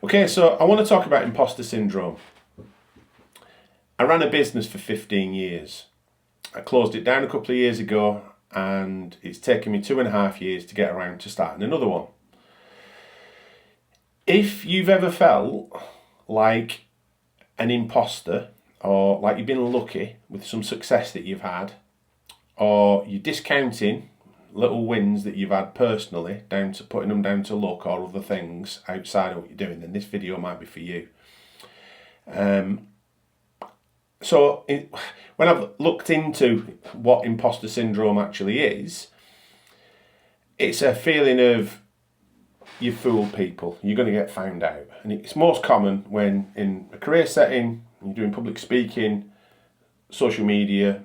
Okay, so I want to talk about imposter syndrome. I ran a business for 15 years. I closed it down a couple of years ago, and it's taken me 2.5 years to get around to starting another one. If you've ever felt like an imposter, or like you've been lucky with some success that you've had, or you're discounting little wins that you've had personally, down to putting them down to luck or other things outside of what you're doing, then this video might be for you. When I've looked into what imposter syndrome actually is, it's a feeling of you fool people, you're going to get found out. And it's most common when in a career setting, you're doing public speaking, social media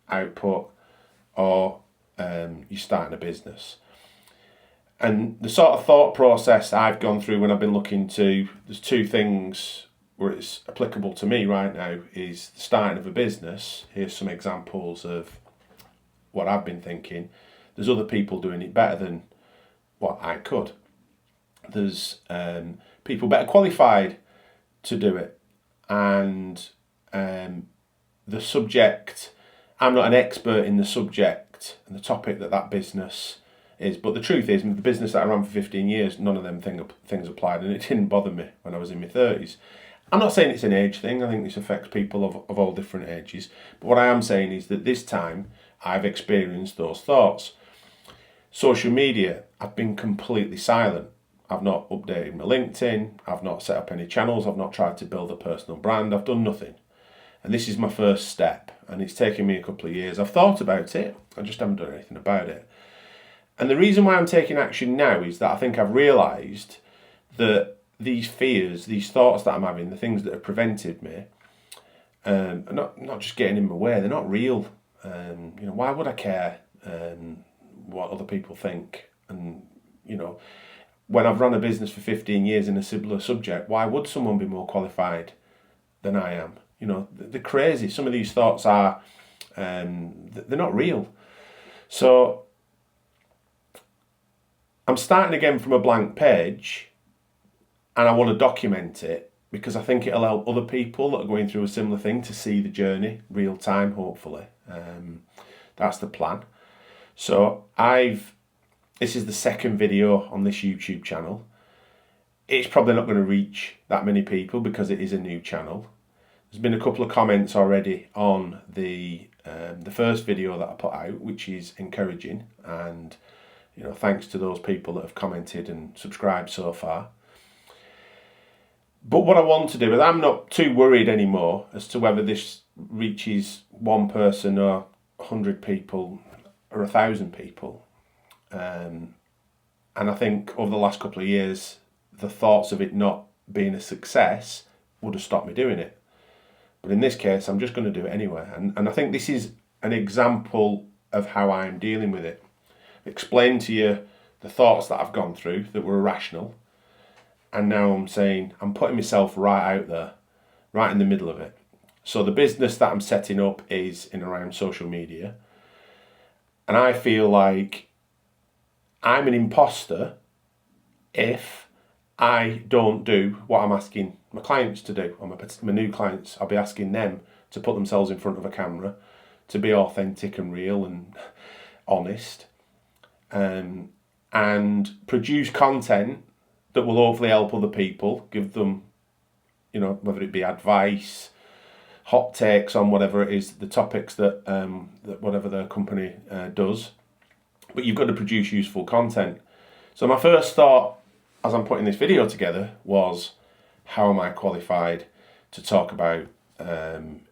output, or you're starting a business. And the sort of thought process I've gone through when I've been looking to, there's two things where it's applicable to me right now, is the starting of a business. Here's some examples of what I've been thinking. There's other people doing it better than what I could. There's people better qualified to do it. And the subject, I'm not an expert in the subject and the topic that business is, but the truth is, the business that I ran for 15 years, none of them things applied, and it didn't bother me when I was in my 30s. I'm not saying it's an age thing. I think this affects people of all different ages. But what I am saying is that this time I've experienced those thoughts. Social media, I've been completely silent. I've not updated my LinkedIn. I've not set up any channels. I've not tried to build a personal brand. I've done nothing. And this is my first step. And it's taken me a couple of years. I've thought about it. I just haven't done anything about it. And the reason why I'm taking action now is that I think I've realised that these fears, these thoughts that I'm having, the things that have prevented me, are not just getting in my way. They're not real. Why would I care what other people think? And when I've run a business for 15 years in a similar subject, why would someone be more qualified than I am? They're crazy. Some of these thoughts are, they're not real. So I'm starting again from a blank page, and I want to document it because I think it'll help other people that are going through a similar thing to see the journey real time, hopefully. That's the plan. So this is the second video on this YouTube channel. It's probably not going to reach that many people because it is a new channel. There's been a couple of comments already on the first video that I put out, which is encouraging, and thanks to those people that have commented and subscribed so far. But what I want to do is, I'm not too worried anymore as to whether this reaches one person or 100 people or 1,000 people. And I think over the last couple of years, the thoughts of it not being a success would have stopped me doing it. But in this case, I'm just going to do it anyway. And I think this is an example of how I'm dealing with it. Explain to you the thoughts that I've gone through that were irrational. And now I'm saying I'm putting myself right out there, right in the middle of it. So the business that I'm setting up is in around social media. And I feel like I'm an imposter if I don't do what I'm asking my clients to do. Or my new clients, I'll be asking them to put themselves in front of a camera, to be authentic and real and honest, and produce content that will hopefully help other people, give them, whether it be advice, hot takes on whatever it is, the topics that whatever the company does. But you've got to produce useful content. So my first thought as I'm putting this video together was, how am I qualified to talk about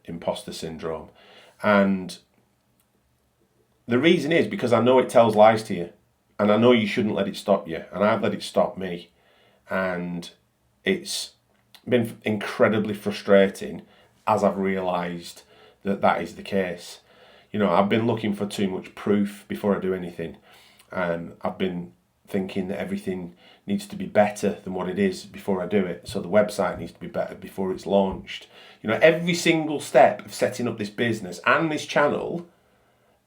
imposter syndrome? And the reason is because I know it tells lies to you, and I know you shouldn't let it stop you, and I've let it stop me. And it's been incredibly frustrating as I've realised that is the case. I've been looking for too much proof before I do anything. I've been thinking that everything needs to be better than what it is before I do it. So the website needs to be better before it's launched. Every single step of setting up this business and this channel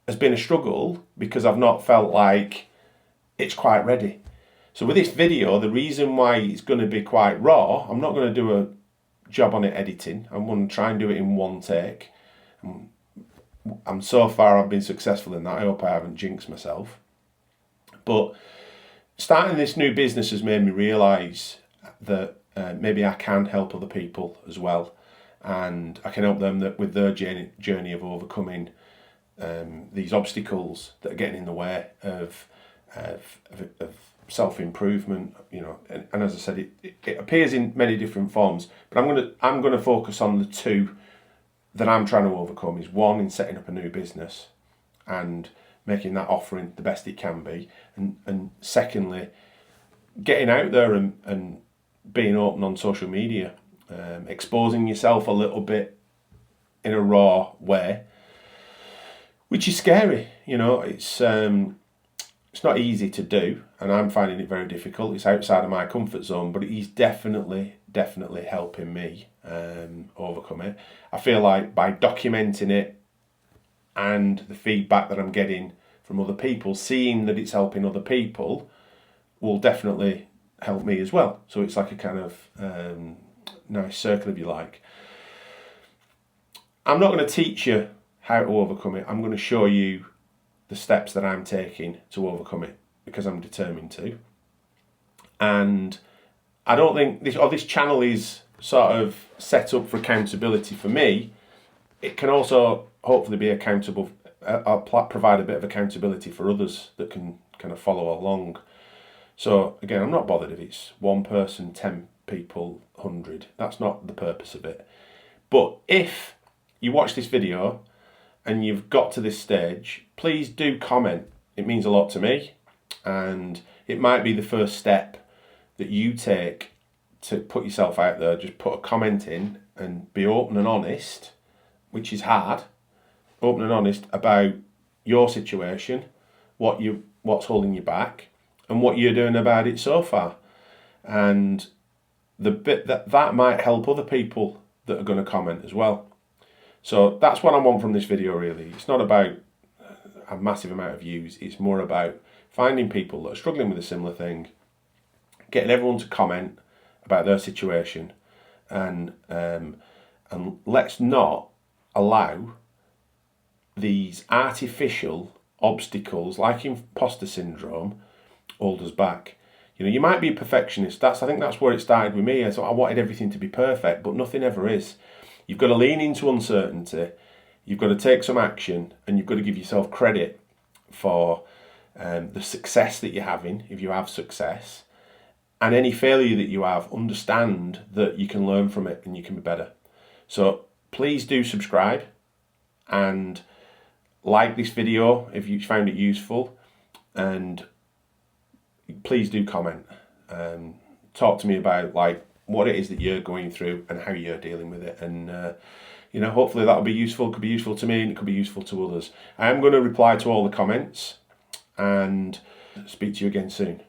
has been a struggle because I've not felt like it's quite ready. So with this video, the reason why it's going to be quite raw, I'm not going to do a job on it editing. I'm going to try and do it in one take. So far I've been successful in that. I hope I haven't jinxed myself. But starting this new business has made me realise that maybe I can help other people as well, and I can help them with their journey of overcoming these obstacles that are getting in the way of self-improvement. And as I said, it appears in many different forms, but I'm gonna focus on the two that I'm trying to overcome. Is one, in setting up a new business and making that offering the best it can be, and secondly, getting out there and being open on social media, exposing yourself a little bit in a raw way, which is scary. It's not easy to do, and I'm finding it very difficult. It's outside of my comfort zone, but he's definitely helping me overcome it. I feel like by documenting it and the feedback that I'm getting from other people, seeing that it's helping other people, will definitely help me as well. So it's like a kind of nice circle, if you like. I'm not going to teach you how to overcome it. I'm going to show you the steps that I'm taking to overcome it, because I'm determined to. And I don't think this channel is sort of set up for accountability for me. It can also hopefully be accountable, provide a bit of accountability for others that can kind of follow along. So again, I'm not bothered if it's one person, 10 people, 100. That's not the purpose of it. But if you watch this video and you've got to this stage, please do comment. It means a lot to me, and it might be the first step that you take to put yourself out there. Just put a comment in and be open and honest, which is hard. Open and honest about your situation, what's holding you back, and what you're doing about it so far. And the bit that might help other people that are going to comment as well. So that's what I want from this video, really. It's not about a massive amount of views. It's more about finding people that are struggling with a similar thing, getting everyone to comment about their situation, and let's not allow these artificial obstacles like imposter syndrome hold us back. You might be a perfectionist. I think that's where it started with me. I wanted everything to be perfect, but nothing ever is. You've got to lean into uncertainty. You've got to take some action, and you've got to give yourself credit for the success that you're having, if you have success. And any failure that you have, understand that you can learn from it and you can be better. So please do subscribe and like this video if you found it useful, and please do comment. Talk to me about what it is that you're going through and how you're dealing with it, and hopefully that'll be useful. It could be useful to me, and it could be useful to others. I am going to reply to all the comments and speak to you again soon.